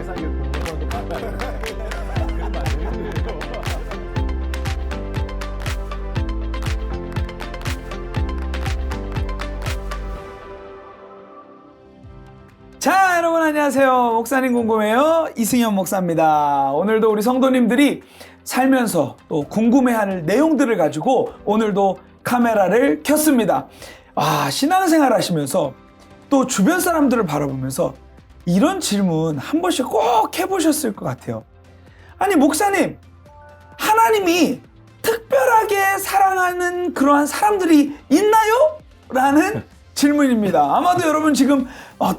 세상에 궁금한 거 많아요. 그러면 안 되는데요. 자, 여러분 안녕하세요. 목사님 궁금해요. 이승현 목사입니다. 오늘도 우리 성도님들이 살면서 또 궁금해할 내용들을 가지고 오늘도 카메라를 켰습니다. 신앙생활 하시면서 또 주변 사람들을 바라보면서 이런 질문 한 번씩 꼭 해보셨을 것 같아요. 아니, 목사님, 하나님이 특별하게 사랑하는 그러한 사람들이 있나요? 라는 질문입니다. 아마도 여러분 지금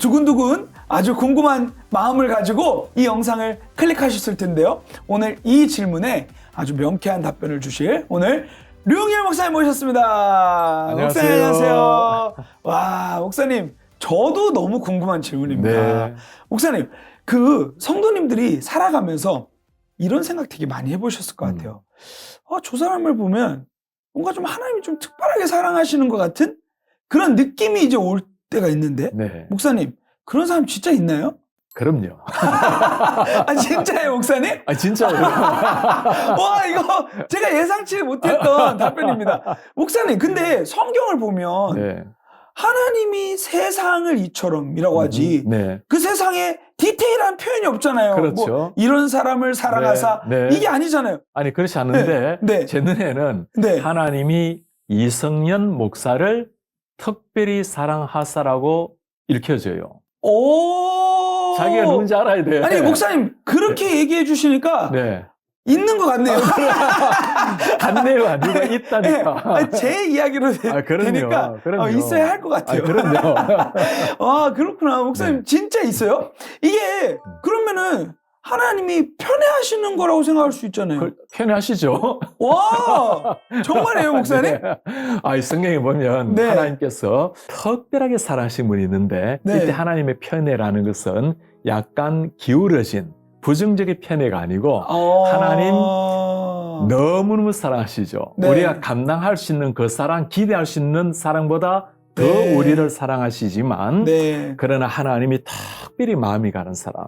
두근두근 아주 궁금한 마음을 가지고 이 영상을 클릭하셨을 텐데요. 오늘 이 질문에 아주 명쾌한 답변을 주실 오늘 류홍일 목사님 모셨습니다. 안녕하세요. 목사님 안녕하세요. 와, 목사님 저도 너무 궁금한 질문입니다. 네. 목사님, 그 성도님들이 살아가면서 이런 생각 되게 많이 해보셨을 것 같아요. 저 사람을 보면 뭔가 좀 하나님이 좀 특별하게 사랑하시는 것 같은 그런 느낌이 이제 올 때가 있는데, 네. 목사님, 그런 사람 진짜 있나요? 그럼요. 진짜예요, 목사님? 진짜요. 와, 이거 제가 예상치 못했던 답변입니다. 목사님, 근데 성경을 보면 네. 하나님이 세상을 이처럼이라고 하지, 네. 그 세상에 디테일한 표현이 없잖아요. 그렇죠. 뭐 이런 사람을 사랑하사, 네, 네. 이게 아니잖아요. 아니, 그렇지 않은데, 네, 네. 제 눈에는 네. 하나님이 이승현 목사를 특별히 사랑하사라고 읽혀져요. 오. 자기가 누군지 알아야 돼. 아니, 목사님, 그렇게 얘기해 주시니까 네. 있는 것 같네요. 같네요. 아니고 있다니까. 네. 아니, 제 이야기로 그럼요. 되니까 그럼요. 있어야 할 것 같아요. 그럼요. 그렇구나. 목사님, 네. 진짜 있어요? 이게, 그러면은, 하나님이 편애하시는 거라고 생각할 수 있잖아요. 편애하시죠? 와! 정말이에요, 목사님? 네. 성경에 보면 네. 하나님께서 특별하게 사랑하신 분이 있는데 네. 이때 하나님의 편애라는 것은 약간 기울어진 부정적인 편애가 아니고 하나님 너무너무 사랑하시죠. 네. 우리가 감당할 수 있는 그 사랑, 기대할 수 있는 사랑보다 더 네. 우리를 사랑하시지만 네. 그러나 하나님이 특별히 마음이 가는 사람,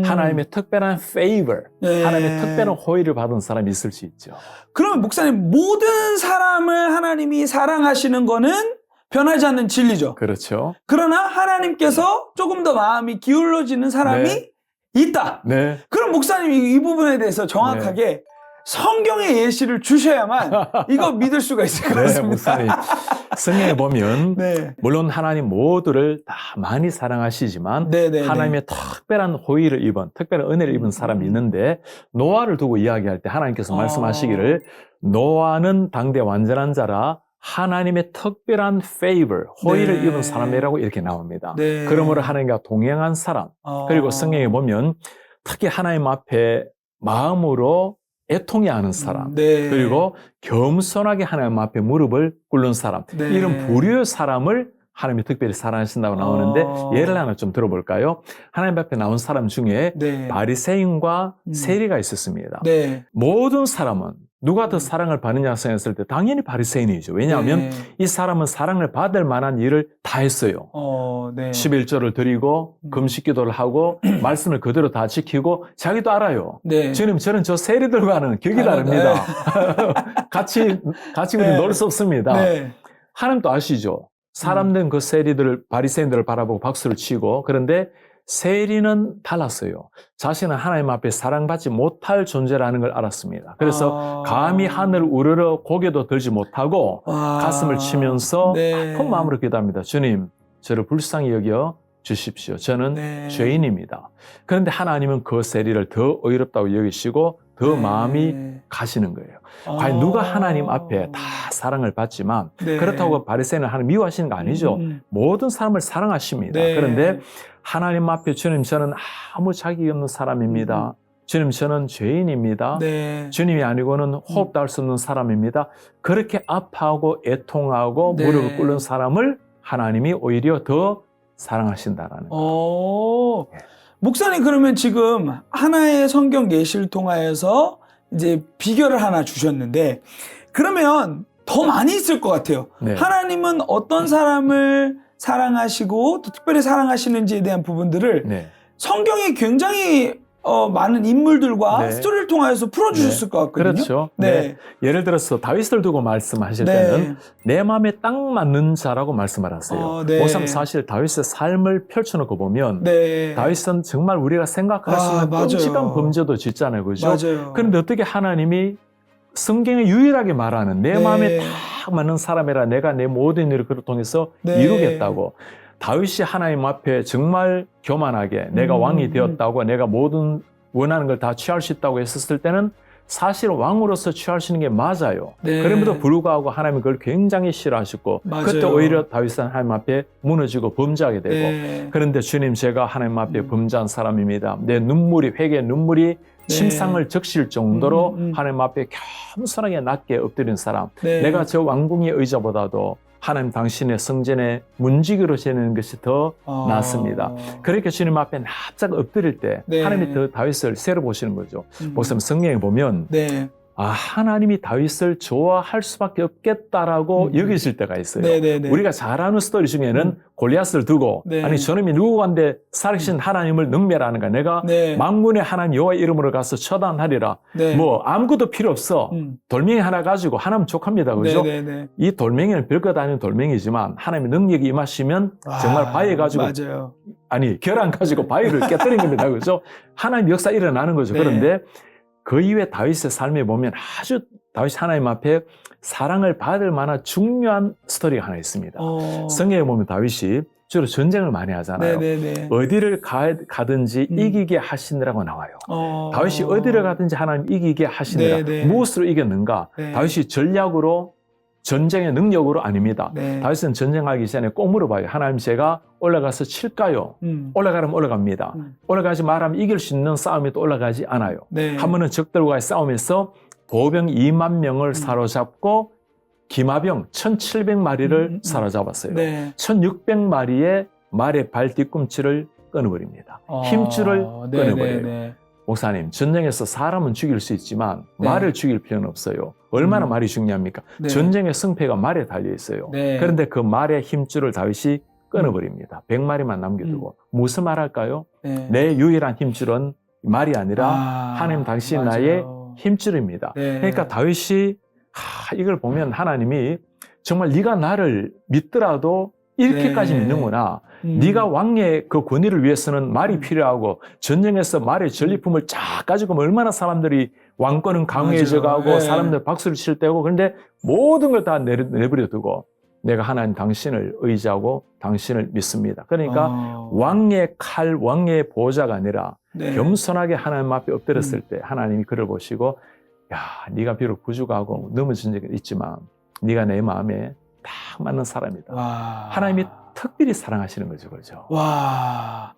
하나님의 특별한 favor, 네. 하나님의 특별한 호의를 받은 사람이 있을 수 있죠. 그러면 목사님, 모든 사람을 하나님이 사랑하시는 거는 변하지 않는 진리죠. 그렇죠. 그러나 하나님께서 조금 더 마음이 기울어지는 사람이 네. 있다. 네. 그럼 목사님이 이 부분에 대해서 정확하게 성경의 예시를 주셔야만 이거 믿을 수가 있을 것 네, 같습니다. 목사님. 성경에 보면 네. 물론 하나님 모두를 다 많이 사랑하시지만 네, 네, 하나님의 특별한 호의를 입은 특별한 은혜를 입은 사람이 있는데 노아를 두고 이야기할 때 하나님께서 말씀하시기를 노아는 당대 완전한 자라 하나님의 특별한 favor, 호의를 네. 입은 사람이라고 이렇게 나옵니다. 네. 그러므로 하나님과 동행한 사람, 그리고 성경에 보면 특히 하나님 앞에 마음으로 애통해하는 사람, 네. 그리고 겸손하게 하나님 앞에 무릎을 꿇는 사람, 네. 이런 부류의 사람을 하나님이 특별히 사랑하신다고 나오는데 예를 하나 좀 들어볼까요? 하나님 앞에 나온 사람 중에 네. 바리새인과 세리가 있었습니다. 네. 모든 사람은 누가 더 사랑을 받느냐 생각했을 때 당연히 바리새인이죠. 왜냐하면 네. 이 사람은 사랑을 받을 만한 일을 다 했어요. 네. 11조를 드리고 금식기도를 하고 말씀을 그대로 다 지키고 자기도 알아요. 네. 주님, 저는 저 세리들과는 격이 다릅니다. 같이 우리 네. 놀 수 없습니다. 네. 하나님도 아시죠? 사람들은 그 세리들을, 바리새인들을 바라보고 박수를 치고, 그런데 세리는 달랐어요. 자신은 하나님 앞에 사랑받지 못할 존재라는 걸 알았습니다. 그래서 감히 하늘 우러러 고개도 들지 못하고 가슴을 치면서 네. 아픈 마음으로 기도합니다. 주님, 저를 불쌍히 여겨 주십시오. 저는 네. 죄인입니다. 그런데 하나님은 그 세리를 더 의롭다고 여기시고 더 네. 마음이 가시는 거예요. 과연 누가 하나님 앞에 다 사랑을 받지만 네. 그렇다고 바리새인을 하나님 미워하시는 거 아니죠. 모든 사람을 사랑하십니다. 네. 그런데 하나님 앞에 주님, 저는 아무 자격이 없는 사람입니다. 주님, 저는 죄인입니다. 네. 주님이 아니고는 호흡도 할 수 없는 사람입니다. 그렇게 아파하고 애통하고 네. 무릎을 꿇는 사람을 하나님이 오히려 더 사랑하신다라는 거예요. 목사님, 그러면 지금 하나의 성경 예시를 통하여서 이제 비결을 하나 주셨는데, 그러면 더 많이 있을 것 같아요. 네. 하나님은 어떤 사람을 사랑하시고 또 특별히 사랑하시는지에 대한 부분들을 네. 성경이 굉장히 많은 인물들과 네. 스토리를 통하여서 풀어주셨을 것 같거든요. 그렇죠. 네. 예를 들어서 다윗을 두고 말씀하실 네. 때는 내 마음에 딱 맞는 자라고 말씀하셨어요. 네. 목사님 사실 다윗의 삶을 펼쳐놓고 보면 네. 다윗은 정말 우리가 생각할 수 있는 맞아요. 끔찍한 범죄도 짓잖아요. 그죠? 맞아요. 그런데 어떻게 하나님이 성경에 유일하게 말하는 내 네. 마음에 딱 맞는 사람이라 내가 내 모든 일을 그를 통해서 네. 이루겠다고. 다윗이 하나님 앞에 정말 교만하게 내가 왕이 되었다고 내가 모든 원하는 걸 다 취할 수 있다고 했었을 때는 사실 왕으로서 취할 수 있는 게 맞아요. 네. 그럼에도 불구하고 하나님이 그걸 굉장히 싫어하셨고 맞아요. 그때 오히려 다윗은 하나님 앞에 무너지고 범죄하게 되고 네. 그런데 주님 제가 하나님 앞에 범죄한 사람입니다. 내 눈물이 회개의 눈물이 침상을 적실 정도로 하나님 앞에 겸손하게 낮게 엎드린 사람. 네. 내가 저 왕궁의 의자보다도 하나님 당신의 성전에 문지기로 지내는 것이 더 낫습니다. 그렇게 주님 앞에 납작 엎드릴 때 네. 하나님이 더 다윗을 새로 보시는 거죠. 목사님 성경에 보면 네. 하나님이 다윗을 좋아할 수밖에 없겠다라고 여기실 때가 있어요. 네네네. 우리가 잘 아는 스토리 중에는 골리앗을 두고 네. 아니 저놈이 누구간데 살으신 하나님을 능멸하는가 내가 네. 만군의 하나님 여호와 이름으로 가서 처단하리라. 네. 뭐 아무것도 필요 없어. 돌멩이 하나 가지고 하나님 족합니다. 그죠? 네네네. 이 돌멩이는 별것 아닌 돌멩이지만 하나님의 능력이 임하시면 정말 바위 가지고 맞아요. 아니 계란 가지고 바위를 깨뜨린 겁니다. 그죠? 하나님 역사 일어나는 거죠. 네. 그런데 그 이후에 다윗의 삶에 보면 아주 다윗이 하나님 앞에 사랑을 받을 만한 중요한 스토리가 하나 있습니다. 성경에 보면 다윗이 주로 전쟁을 많이 하잖아요. 네네네. 어디를 가든지 이기게 하시느라고 나와요. 다윗이 어디를 가든지 하나님 이기게 하시느라. 네네. 무엇으로 이겼는가? 네. 다윗이 전략으로 전쟁의 능력으로 아닙니다. 네. 다윗은 전쟁하기 전에 꼭 물어봐요. 하나님 제가 올라가서 칠까요? 올라가면 올라갑니다. 올라가지 말하면 이길 수 있는 싸움이 또 올라가지 않아요. 네. 한 번은 적들과의 싸움에서 보병 2만 명을 사로잡고 기마병 1,700마리를 사로잡았어요. 네. 1,600마리의 말의 발 뒤꿈치를 끊어버립니다. 힘줄을 끊어버려요. 네네네. 목사님, 전쟁에서 사람은 죽일 수 있지만 네. 말을 죽일 필요는 없어요. 얼마나 말이 중요합니까? 네. 전쟁의 승패가 말에 달려 있어요. 네. 그런데 그 말의 힘줄을 다윗이 끊어버립니다. 100마리만 남겨두고. 무슨 말 할까요? 네. 내 유일한 힘줄은 말이 아니라 하나님 당신 맞아요. 나의 힘줄입니다. 네. 그러니까 다윗이 이걸 보면 하나님이 정말 네가 나를 믿더라도 이렇게까지 네. 믿는구나. 네가 왕의 그 권위를 위해서는 말이 필요하고 전쟁에서 말의 전리품을 쫙 가지고 오면 얼마나 사람들이 왕권은 강해져 가고 네. 사람들 박수를 칠 때고 그런데 모든 걸 다 내버려 두고 내가 하나님 당신을 의지하고 당신을 믿습니다. 그러니까 왕의 칼, 왕의 보호자가 아니라 네. 겸손하게 하나님 앞에 엎드렸을 때 하나님이 그를 보시고 야, 네가 비록 부족하고 넘어진 적이 있지만 네가 내 마음에 딱 맞는 사람이다. 와. 하나님이 특별히 사랑하시는 거죠. 그렇죠? 와.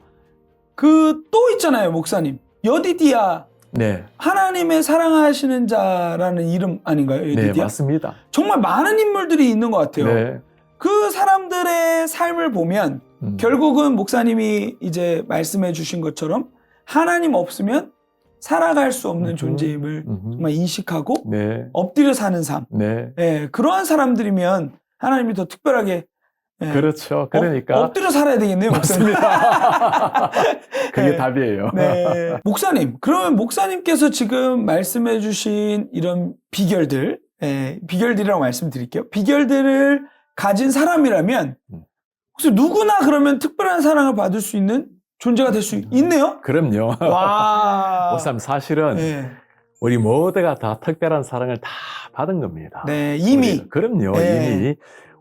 그 또 있잖아요, 목사님. 여디디야. 네. 하나님의 사랑하시는 자라는 이름 아닌가요? 여디디야? 네, 맞습니다. 정말 많은 인물들이 있는 것 같아요. 네. 그 사람들의 삶을 보면 결국은 목사님이 이제 말씀해 주신 것처럼 하나님 없으면 살아갈 수 없는 존재임을 정말 인식하고 네. 엎드려 사는 삶. 네. 예, 그러한 사람들이면 하나님이 더 특별하게 예, 그렇죠. 그러니까 엎드려 살아야 되겠네요, 목사님. 그게 네. 답이에요. 네. 목사님, 그러면 목사님께서 지금 말씀해 주신 이런 비결들, 비결들이라고 말씀드릴게요. 비결들을 가진 사람이라면 혹시 누구나 그러면 특별한 사랑을 받을 수 있는 존재가 될 수 있네요? 그럼요. 와. 목사님 사실은 네. 우리 모두가 다 특별한 사랑을 다 받은 겁니다. 네, 이미. 그럼요. 네. 이미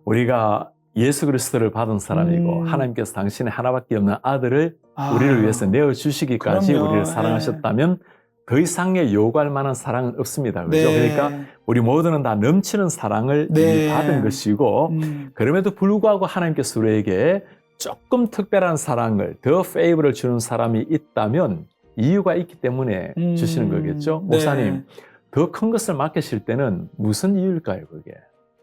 우리가 예수 그리스도를 받은 사람이고 하나님께서 당신의 하나밖에 없는 아들을 우리를 위해서 내어주시기까지 그럼요. 우리를 사랑하셨다면 더 이상의 요구할 만한 사랑은 없습니다. 그죠? 네. 그러니까 우리 모두는 다 넘치는 사랑을 네. 이미 받은 것이고 그럼에도 불구하고 하나님께서 우리에게 조금 특별한 사랑을 더 페이버를 주는 사람이 있다면 이유가 있기 때문에 주시는 거겠죠? 네. 목사님, 더 큰 것을 맡기실 때는 무슨 이유일까요, 그게?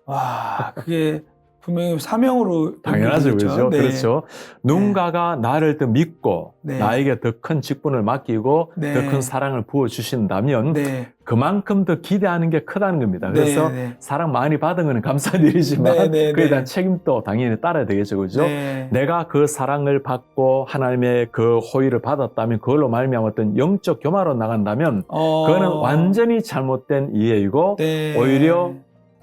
와, 그게 분명히 사명으로 당연하죠, 연결되겠죠. 그렇죠? 네. 그렇죠. 누군가가 나를 더 믿고 네. 나에게 더 큰 직분을 맡기고 네. 더 큰 사랑을 부어주신다면 네. 그만큼 더 기대하는 게 크다는 겁니다. 그래서 네. 사랑 많이 받은 것은 감사한 일이지만 네, 네, 그에 네. 대한 책임도 당연히 따라야 되겠죠, 그죠? 네. 내가 그 사랑을 받고 하나님의 그 호의를 받았다면 그걸로 말미암아 어떤 영적 교마로 나간다면 그거는 완전히 잘못된 이해이고 네. 오히려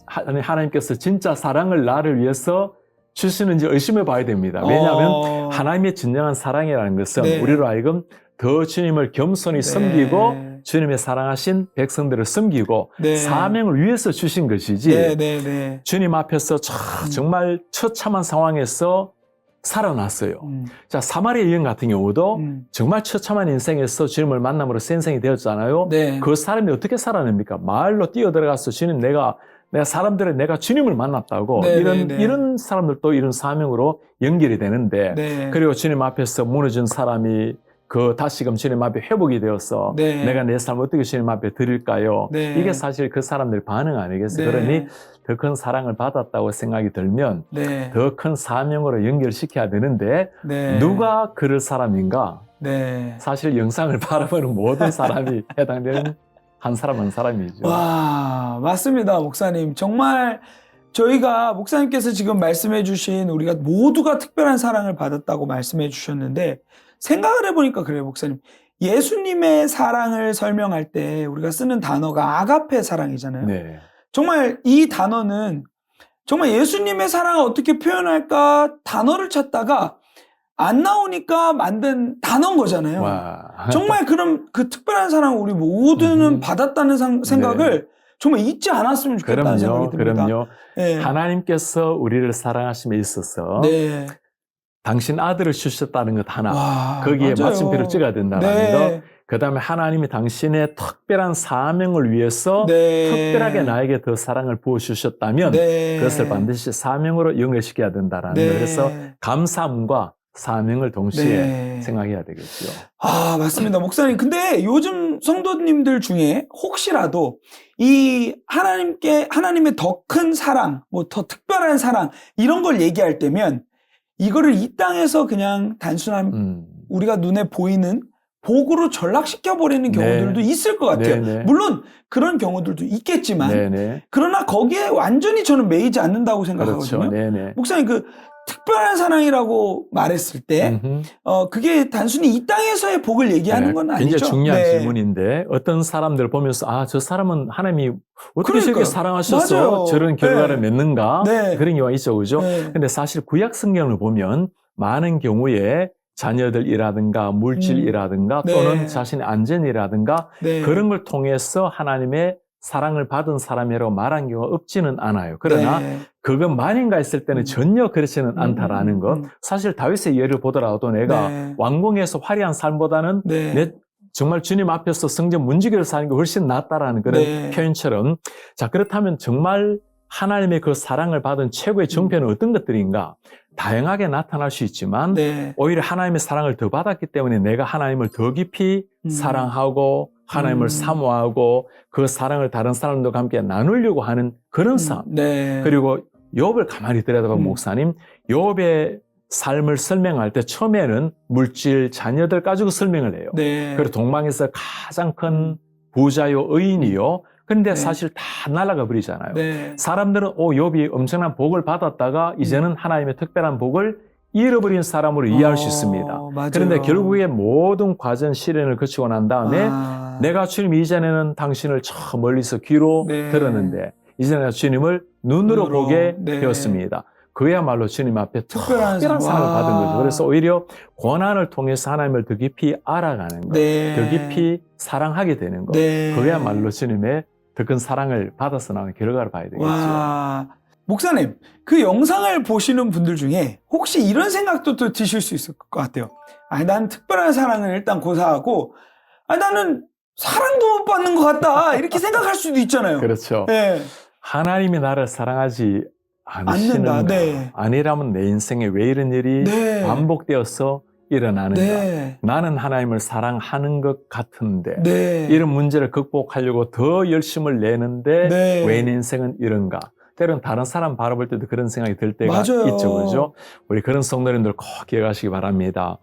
하나님께서 진짜 사랑을 나를 위해서 주시는지 의심해 봐야 됩니다. 왜냐하면 하나님의 진정한 사랑이라는 것은 네. 우리로 하여금 더 주님을 겸손히 네. 섬기고 주님의 사랑하신 백성들을 섬기고 네. 사명을 위해서 주신 것이지 네, 네, 네. 주님 앞에서 정말 처참한 상황에서 살아났어요. 자, 사마리아 여인 같은 경우도 정말 처참한 인생에서 주님을 만남으로 생생이 되었잖아요. 네. 그 사람이 어떻게 살아냅니까? 마을로 뛰어들어가서 주님 내가 주님을 만났다고 네, 네, 네. 이런 사람들도 이런 사명으로 연결이 되는데 네. 그리고 주님 앞에서 무너진 사람이 다시금 주님 앞에 회복이 되어서 네. 내가 내 삶을 어떻게 주님 앞에 드릴까요? 네. 이게 사실 그 사람들 반응 아니겠어요? 네. 그러니 더 큰 사랑을 받았다고 생각이 들면 네. 더 큰 사명으로 연결시켜야 되는데 네. 누가 그럴 사람인가? 네. 사실 영상을 바라보는 모든 사람이 해당되는 한 사람 한 사람이죠. 와, 맞습니다, 목사님. 정말 저희가 목사님께서 지금 말씀해 주신 우리가 모두가 특별한 사랑을 받았다고 말씀해 주셨는데 생각을 해보니까 그래요, 목사님. 예수님의 사랑을 설명할 때 우리가 쓰는 단어가 아가페 사랑이잖아요. 네. 정말 이 단어는 정말 예수님의 사랑을 어떻게 표현할까 단어를 찾다가 안 나오니까 만든 단어인 거잖아요. 와. 정말 그럼 그 특별한 사랑을 우리 모두는 받았다는 생각을 네. 정말 잊지 않았으면 좋겠다는 생각이 듭니다. 그럼요. 네. 하나님께서 우리를 사랑하심에 있어서 네. 당신 아들을 주셨다는 것 하나, 와, 거기에 맞아요. 마침표를 찍어야 된다는 네. 것, 그 다음에 하나님이 당신의 특별한 사명을 위해서 네. 특별하게 나에게 더 사랑을 부어주셨다면 네. 그것을 반드시 사명으로 연결시켜야 된다는 네. 것. 그래서 감사함과 사명을 동시에 네. 생각해야 되겠죠. 아, 맞습니다. 목사님. 근데 요즘 성도님들 중에 혹시라도 이 하나님의 더 큰 사랑, 뭐 더 특별한 사랑, 이런 걸 얘기할 때면 이거를 이 땅에서 그냥 단순한 우리가 눈에 보이는 복으로 전락시켜버리는 경우들도 네. 있을 것 같아요. 네네. 물론 그런 경우들도 있겠지만 네네. 그러나 거기에 완전히 저는 매이지 않는다고 생각하거든요. 그렇죠. 네네. 목사님, 그 특별한 사랑이라고 말했을 때 그게 단순히 이 땅에서의 복을 얘기하는 건 아니죠. 굉장히 중요한 네. 질문인데 어떤 사람들 보면서 저 사람은 하나님이 어떻게 저렇게 그러니까요. 사랑하셔서 맞아요. 저런 결과를 네. 맺는가 네. 그런 경우가 있죠. 그죠? 네. 근데 사실 구약 성경을 보면 많은 경우에 자녀들이라든가 물질이라든가 네. 또는 자신의 안전이라든가 네. 그런 걸 통해서 하나님의 사랑을 받은 사람이라고 말한 경우가 없지는 않아요. 그러나 네. 그것만인가 했을 때는 전혀 그렇지는 않다라는 것. 사실 다윗의 예를 보더라도 내가 네. 왕궁에서 화려한 삶보다는 네. 정말 주님 앞에서 성전 문지기를 사는 게 훨씬 낫다라는 그런 네. 표현처럼 자 그렇다면 정말 하나님의 그 사랑을 받은 최고의 정표는 어떤 것들인가? 다양하게 나타날 수 있지만 네. 오히려 하나님의 사랑을 더 받았기 때문에 내가 하나님을 더 깊이 사랑하고 하나님을 사모하고 그 사랑을 다른 사람들과 함께 나누려고 하는 그런 삶. 네. 그리고 욥을 가만히 들여다보면 목사님, 욥의 삶을 설명할 때 처음에는 물질, 자녀들 가지고 설명을 해요. 네. 그리고 동방에서 가장 큰 부자요, 의인이요. 근데 네. 사실 다 날아가 버리잖아요. 네. 사람들은 욥이 엄청난 복을 받았다가 이제는 하나님의 특별한 복을 잃어버린 사람으로 이해할 수 있습니다. 맞아요. 그런데 결국에 모든 과정 시련을 거치고 난 다음에 내가 주님 이전에는 당신을 저 멀리서 귀로 네. 들었는데 이제는 주님을 눈으로 보게 네. 되었습니다. 그야말로 주님 앞에 특별한 사랑을 와. 받은 거죠. 그래서 오히려 고난을 통해서 하나님을 더 깊이 알아가는 것, 네. 더 깊이 사랑하게 되는 것, 네. 그야말로 주님의 더 큰 사랑을 받아서 나오는 결과를 봐야 되겠죠. 와. 목사님, 그 영상을 보시는 분들 중에 혹시 이런 생각도 또 드실 수 있을 것 같아요. 난 특별한 사랑을 일단 고사하고, 나는 사랑도 못 받는 것 같다. 이렇게 생각할 수도 있잖아요. 그렇죠. 네. 하나님이 나를 사랑하지 않으시는가? 네. 아니라면 내 인생에 왜 이런 일이 네. 반복되어서 일어나는가? 네. 나는 하나님을 사랑하는 것 같은데 네. 이런 문제를 극복하려고 더 열심을 내는데 네. 왜 내 인생은 이런가? 때로는 다른 사람 바라볼 때도 그런 생각이 들 때가 맞아요. 있죠. 그죠? 우리 그런 성도님들 꼭 기억하시기 바랍니다.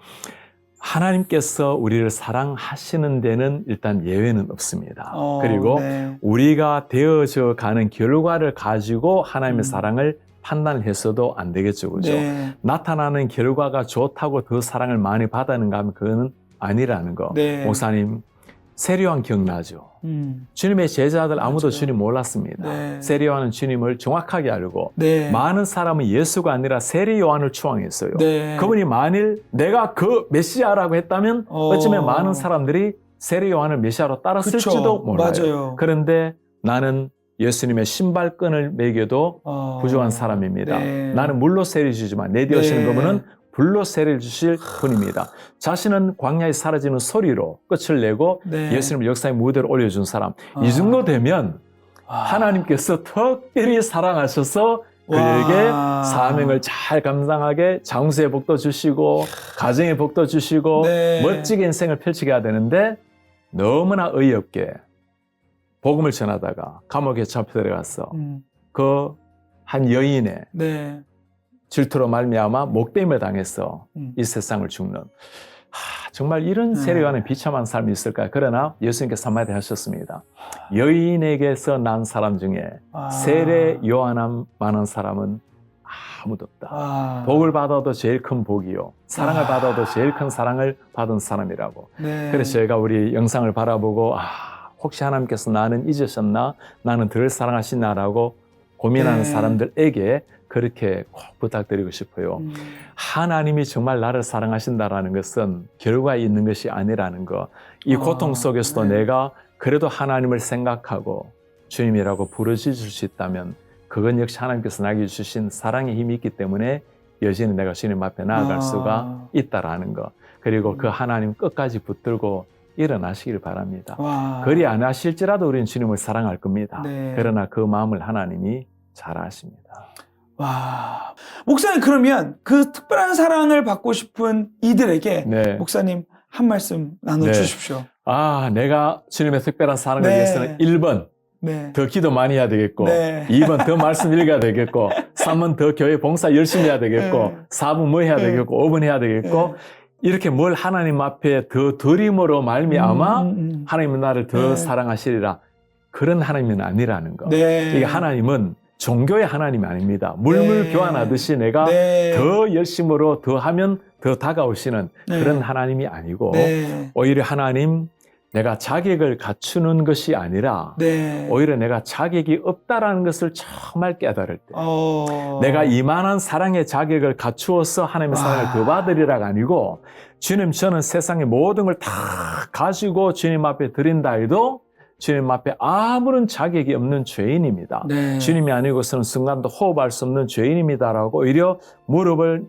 하나님께서 우리를 사랑하시는 데는 일단 예외는 없습니다. 그리고 네. 우리가 되어져 가는 결과를 가지고 하나님의 사랑을 판단해서도 안 되겠죠. 그죠? 네. 나타나는 결과가 좋다고 더 사랑을 많이 받았는가 하면 그거는 아니라는 거. 네. 목사님, 세례요한 기억나죠? 주님의 제자들 아무도 맞아요. 주님 몰랐습니다. 네. 세례요한은 주님을 정확하게 알고 네. 많은 사람은 예수가 아니라 세례요한을 추앙했어요. 네. 그분이 만일 내가 그 메시아라고 했다면 어쩌면 많은 사람들이 세례요한을 메시아로 따랐을지도 몰라요. 맞아요. 그런데 나는 예수님의 신발끈을 매겨도 부족한 사람입니다. 네. 나는 물로 세례 주지만 내 되어시는 네. 그분은 불로 세례를 주실 분입니다. 자신은 광야에 사라지는 소리로 끝을 내고 네. 예수님을 역사의 무대로 올려준 사람. 이 정도 되면 하나님께서 특별히 사랑하셔서 그에게 사명을 잘 감당하게 장수의 복도 주시고 가정의 복도 주시고 네. 멋지게 인생을 펼치게 해야 되는데 너무나 어이없게 복음을 전하다가 감옥에 잡혀 들어가서 그 한 여인의 네. 질투로 말미암아 목베임을 당해서 이 세상을 죽는 정말 이런 세례요한의 비참한 삶이 있을까요? 그러나 예수님께서 한마디 하셨습니다. 여인에게서 난 사람 중에 세례요한만한 사람은 아무도 없다. 복을 받아도 제일 큰 복이요. 사랑을 받아도 제일 큰 사랑을 받은 사람이라고. 네. 그래서 제가 우리 영상을 바라보고 혹시 하나님께서 나는 잊으셨나? 나는 덜 사랑하시나라고 고민하는 네. 사람들에게 그렇게 꼭 부탁드리고 싶어요. 하나님이 정말 나를 사랑하신다라는 것은 결과에 있는 것이 아니라는 거. 이 고통 속에서도 네. 내가 그래도 하나님을 생각하고 주님이라고 부르실 수 있다면 그건 역시 하나님께서 나에게 주신 사랑의 힘이 있기 때문에 여전히 내가 주님 앞에 나아갈 수가 있다라는 거. 그리고 그 하나님 끝까지 붙들고 일어나시길 바랍니다. 그리 안 하실지라도 우리는 주님을 사랑할 겁니다. 네. 그러나 그 마음을 하나님이 잘 아십니다. 와. 목사님, 그러면 그 특별한 사랑을 받고 싶은 이들에게 네. 목사님 한 말씀 나눠주십시오. 내가 주님의 특별한 사랑을 네. 위해서는 1번 네. 더 기도 많이 해야 되겠고 네. 2번 더 말씀 읽어야 되겠고 3번 더 교회 봉사 열심히 해야 되겠고 네. 4번 뭐 해야 되겠고 5번 해야 되겠고 이렇게 뭘 하나님 앞에 더 드림으로 말미암아 하나님은 나를 더 사랑하시리라. 그런 하나님은 아니라는 거. 네. 이게 하나님은 종교의 하나님이 아닙니다. 물물 교환하듯이 내가 더 열심으로 더 하면 더 다가오시는 그런 하나님이 아니고 오히려 하나님 내가 자격을 갖추는 것이 아니라 오히려 내가 자격이 없다라는 것을 정말 깨달을 때 내가 이만한 사랑의 자격을 갖추어서 하나님의 사랑을 더 받으리라가 아니고 주님 저는 세상의 모든 걸 다 가지고 주님 앞에 드린다 해도 주님 앞에 아무런 자격이 없는 죄인입니다. 주님이 아니고서는 순간도 호흡할 수 없는 죄인입니다라고 오히려 무릎을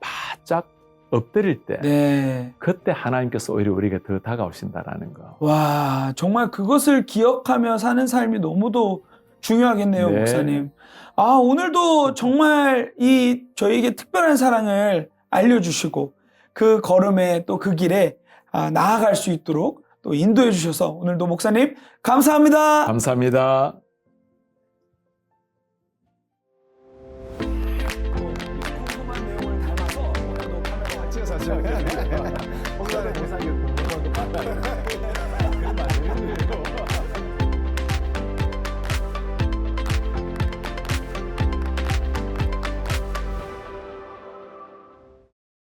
바짝 엎드릴 때 그때 하나님께서 오히려 우리에게 더 다가오신다라는 거. 와, 정말 그것을 기억하며 사는 삶이 너무도 중요하겠네요, 목사님. 오늘도 정말 저희에게 특별한 사랑을 알려주시고 그 걸음에 또 그 길에 나아갈 수 있도록 또 인도해 주셔서 오늘도 목사님 감사합니다. 감사합니다.